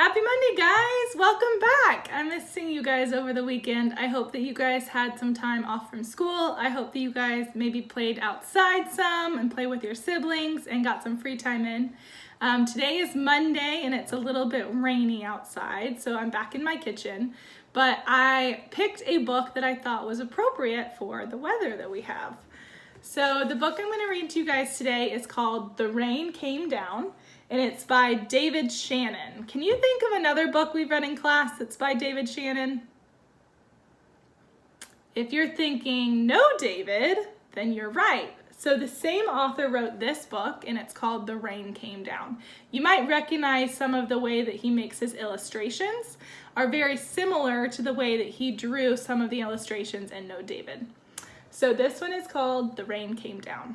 Happy Monday, guys! Welcome back! I missed seeing you guys over the weekend. I hope that you guys had some time off from school. I hope that you guys maybe played outside some and play with your siblings and got some free time in. Today is Monday and it's a little bit rainy outside, so I'm back in my kitchen. But I picked a book that I thought was appropriate for the weather that we have. So the book I'm going to read to you guys today is called The Rain Came Down, and it's by David Shannon. Can you think of another book we've read in class that's by David Shannon? If you're thinking, no, David, then you're right. So the same author wrote this book, and it's called The Rain Came Down. You might recognize some of the way that he makes his illustrations are very similar to the way that he drew some of the illustrations in No, David. So this one is called The Rain Came Down.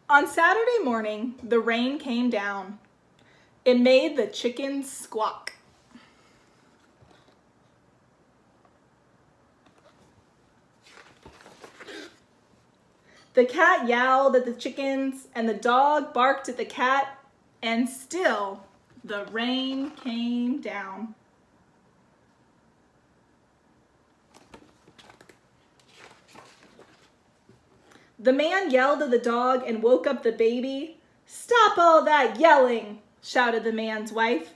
On Saturday morning, the rain came down. It made the chickens squawk. The cat yowled at the chickens, and the dog barked at the cat, and still the rain came down. The man yelled at the dog and woke up the baby. "Stop all that yelling," shouted the man's wife.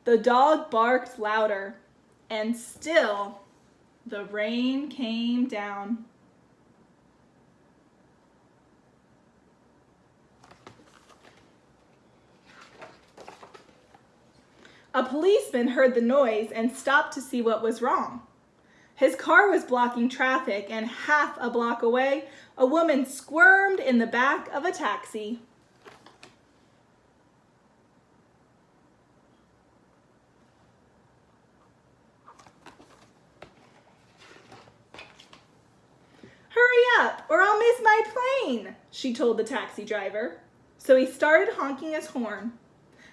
The dog barked louder, and still the rain came down. A policeman heard the noise and stopped to see what was wrong. His car was blocking traffic, and half a block away, a woman squirmed in the back of a taxi. "Hurry up, or I'll miss my plane," she told the taxi driver. So he started honking his horn.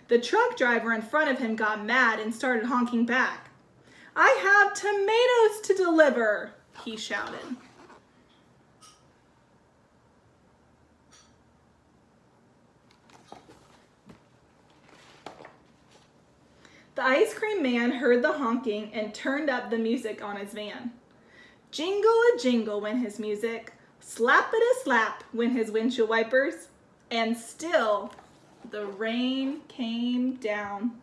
The truck driver in front of him got mad and started honking back. "I have tomatoes to deliver," he shouted. The ice cream man heard the honking and turned up the music on his van. Jingle-a-jingle went his music, slap-a-slap went his windshield wipers, and still the rain came down.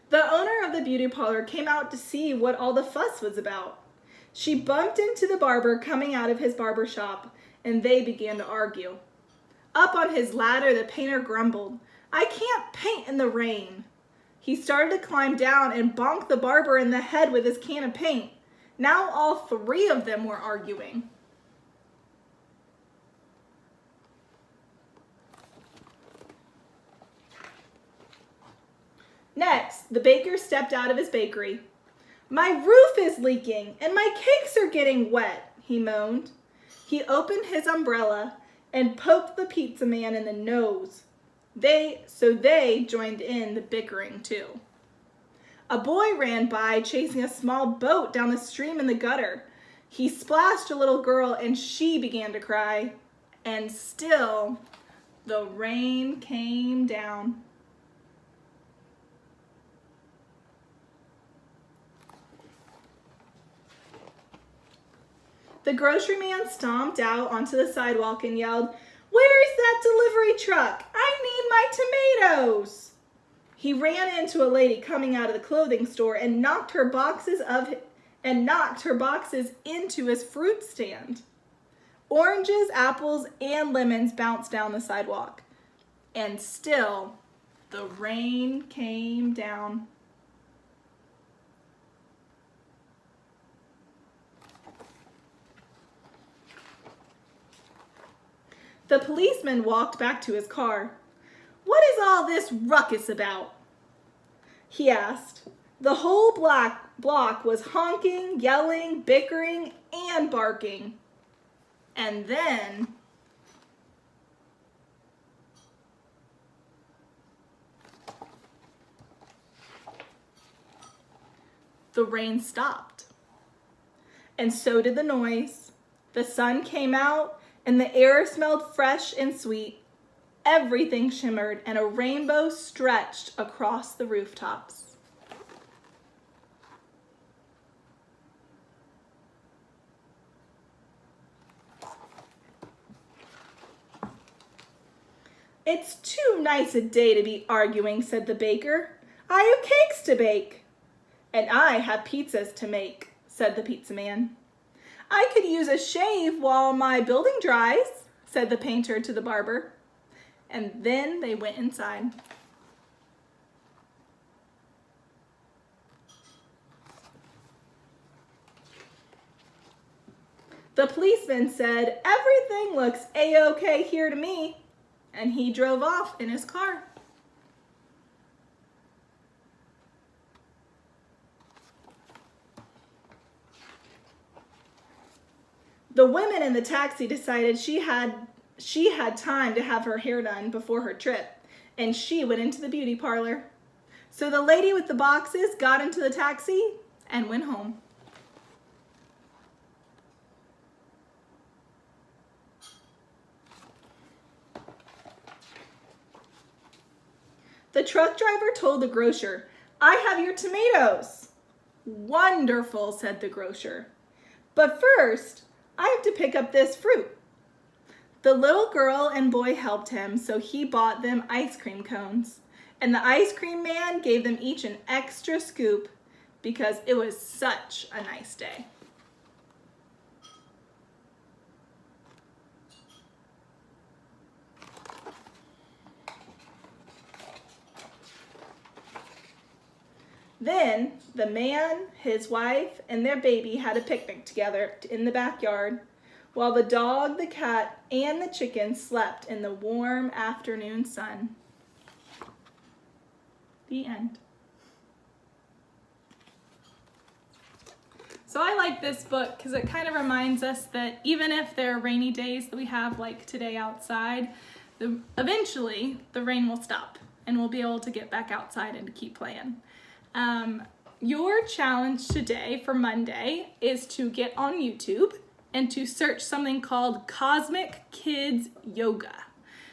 The owner of the beauty parlor came out to see what all the fuss was about. She bumped into the barber coming out of his barber shop, and they began to argue. Up on his ladder, the painter grumbled, "I can't paint in the rain." He started to climb down and bonked the barber in the head with his can of paint. Now all three of them were arguing. Next, the baker stepped out of his bakery. "My roof is leaking and my cakes are getting wet," he moaned. He opened his umbrella and poked the pizza man in the nose. So they joined in the bickering too. A boy ran by chasing a small boat down the stream in the gutter. He splashed a little girl and she began to cry. And still the rain came down. The grocery man stomped out onto the sidewalk and yelled, "Where's that delivery truck? I need my tomatoes!" He ran into a lady coming out of the clothing store and knocked her boxes into his fruit stand. Oranges, apples, and lemons bounced down the sidewalk. And still, the rain came down. The policeman walked back to his car. "What is all this ruckus about?" he asked. The whole block was honking, yelling, bickering, and barking. And then the rain stopped. And so did the noise. The sun came out, and the air smelled fresh and sweet. Everything shimmered, and a rainbow stretched across the rooftops. "It's too nice a day to be arguing," said the baker. "I have cakes to bake." "And I have pizzas to make," said the pizza man. "I could use a shave while my building dries," said the painter to the barber. And then they went inside. The policeman said, "Everything looks a-okay here to me," and he drove off in his car. The woman in the taxi decided she had time to have her hair done before her trip, and she went into the beauty parlor. So the lady with the boxes got into the taxi and went home. The truck driver told the grocer, "I have your tomatoes." "Wonderful," said the grocer. "But first, I have to pick up this fruit." The little girl and boy helped him, so he bought them ice cream cones. And the ice cream man gave them each an extra scoop because it was such a nice day. Then the man, his wife, and their baby had a picnic together in the backyard, while the dog, the cat, and the chicken slept in the warm afternoon sun. The end. So I like this book because it kind of reminds us that even if there are rainy days that we have like today outside, eventually the rain will stop and we'll be able to get back outside and keep playing. Your challenge today for Monday is to get on YouTube and to search something called Cosmic Kids Yoga.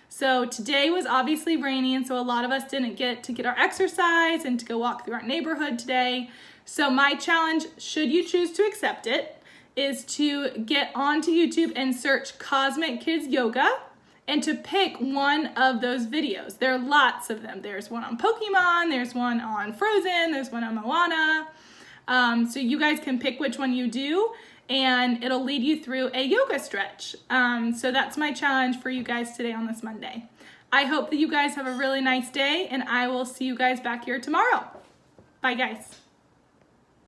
So today was obviously rainy, and so a lot of us didn't get to get our exercise and to go walk through our neighborhood today. So my challenge, should you choose to accept it, is to get onto YouTube and search Cosmic Kids Yoga and to pick one of those videos. There are lots of them. There's one on Pokemon, there's one on Frozen, there's one on Moana. So you guys can pick which one you do, and it'll lead you through a yoga stretch. So that's my challenge for you guys today on this Monday. I hope that you guys have a really nice day, and I will see you guys back here tomorrow. Bye, guys.